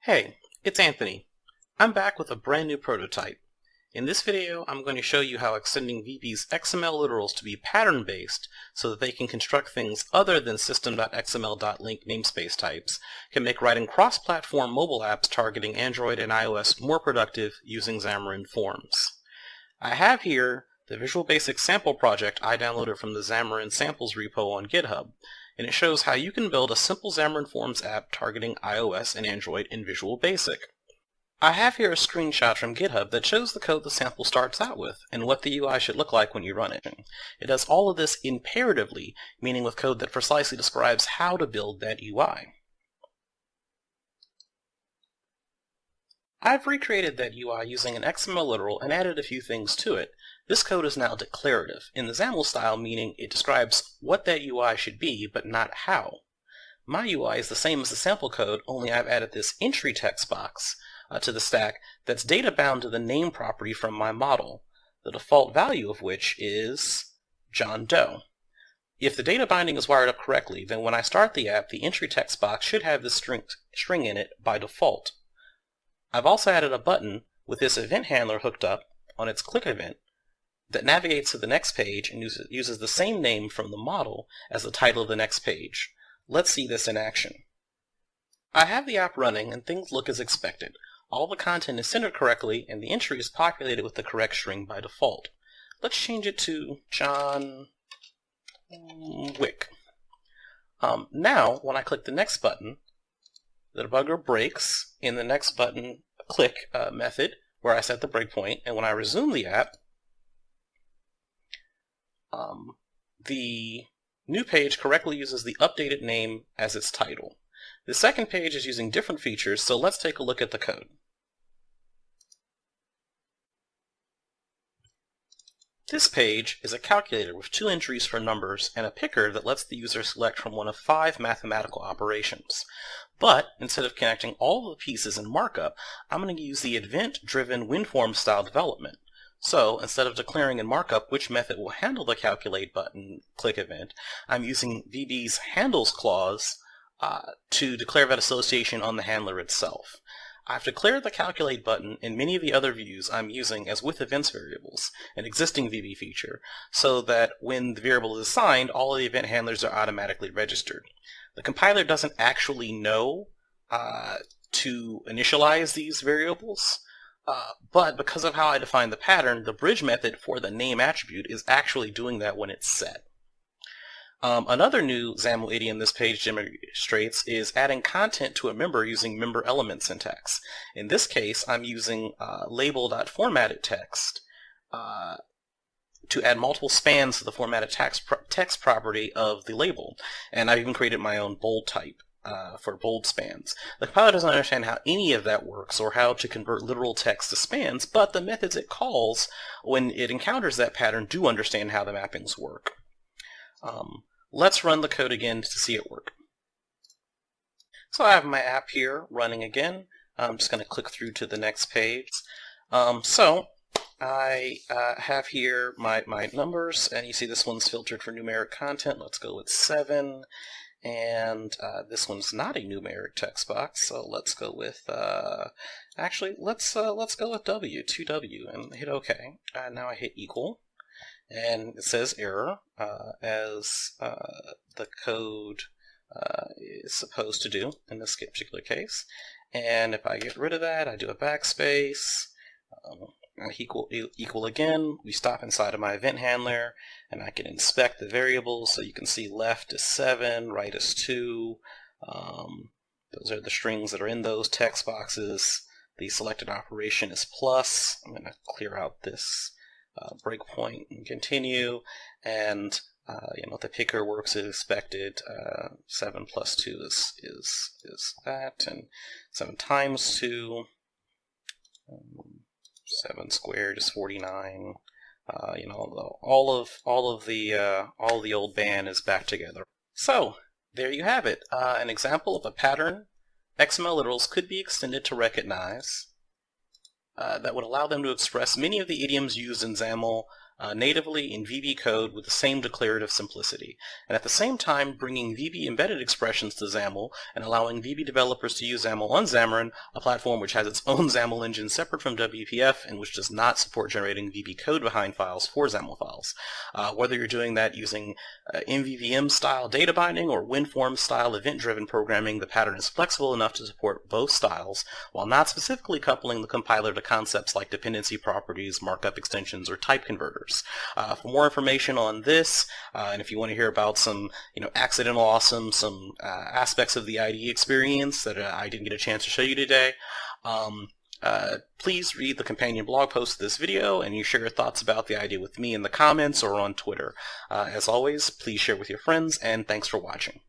Hey, it's Anthony. I'm back with a brand new prototype. In this video, I'm going to show you how extending VB's XML literals to be pattern-based so that they can construct things other than system.xml.link namespace types can make writing cross-platform mobile apps targeting Android and iOS more productive using Xamarin.Forms. I have here the Visual Basic sample project I downloaded from the Xamarin Samples repo on GitHub, and it shows how you can build a simple Xamarin.Forms app targeting iOS and Android in Visual Basic. I have here a screenshot from GitHub that shows the code the sample starts out with and what the UI should look like when you run it. It does all of this imperatively, meaning with code that precisely describes how to build that UI. I've recreated that UI using an XML literal and added a few things to it. This code is now declarative, in the XAML style, meaning it describes what that UI should be, but not how. My UI is the same as the sample code, only I've added this entry text box to the stack that's data bound to the name property from my model, the default value of which is John Doe. If the data binding is wired up correctly, then when I start the app, the entry text box should have this string in it by default. I've also added a button with this event handler hooked up on its click event that navigates to the next page and uses the same name from the model as the title of the next page. Let's see this in action. I have the app running and things look as expected. All the content is centered correctly and the entry is populated with the correct string by default. Let's change it to John Wick. Now, when I click the next button, the debugger breaks in the next button click method where I set the breakpoint, and when I resume the app, the new page correctly uses the updated name as its title. The second page is using different features, so let's take a look at the code. This page is a calculator with 2 entries for numbers and a picker that lets the user select from one of 5 mathematical operations. But instead of connecting all of the pieces in markup, I'm going to use the event-driven WinForms style development. So instead of declaring in markup which method will handle the calculate button click event, I'm using VB's handles clause to declare that association on the handler itself. I've declared the calculate button and many of the other views I'm using as with events variables, an existing VB feature, so that when the variable is assigned, all of the event handlers are automatically registered. The compiler doesn't actually know to initialize these variables, but because of how I define the pattern, the bridge method for the name attribute is actually doing that when it's set. Another new XAML idiom this page demonstrates is adding content to a member using member element syntax. In this case, I'm using label.formatted text to add multiple spans to the formatted text property of the label, and I've even created my own bold type for bold spans. The compiler doesn't understand how any of that works or how to convert literal text to spans, but the methods it calls when it encounters that pattern do understand how the mappings work. Let's run the code again to see it work. So I have my app here running again. I'm just going to click through to the next page. So I have here my numbers, and you see this one's filtered for numeric content. Let's go with 7. And this one's not a numeric text box, so let's go with actually let's go with W, 2W, and hit OK. Now I hit equal. And it says error, as the code is supposed to do in this particular case. And if I get rid of that, I do a backspace, equal again, we stop inside of my event handler, and I can inspect the variables, so you can see left is 7, right is 2. Those are the strings that are in those text boxes. The selected operation is plus. I'm going to clear out this breakpoint and continue, and the picker works as expected. 7 plus 2 is that, and 7 times 2, 7 squared is 49. All of the old band is back together. So there you have it, an example of a pattern XML literals could be extended to recognize that would allow them to express many of the idioms used in XAML natively in VB code with the same declarative simplicity, and at the same time bringing VB embedded expressions to XAML and allowing VB developers to use XAML on Xamarin, a platform which has its own XAML engine separate from WPF and which does not support generating VB code behind files for XAML files. Whether you're doing that using MVVM-style data binding or WinForms-style event-driven programming, the pattern is flexible enough to support both styles, while not specifically coupling the compiler to concepts like dependency properties, markup extensions, or type converters. For more information on this, and if you want to hear about some accidental awesome, some aspects of the IDE experience that I didn't get a chance to show you today, please read the companion blog post to this video, and you share your thoughts about the idea with me in the comments or on Twitter. As always, please share with your friends, and thanks for watching.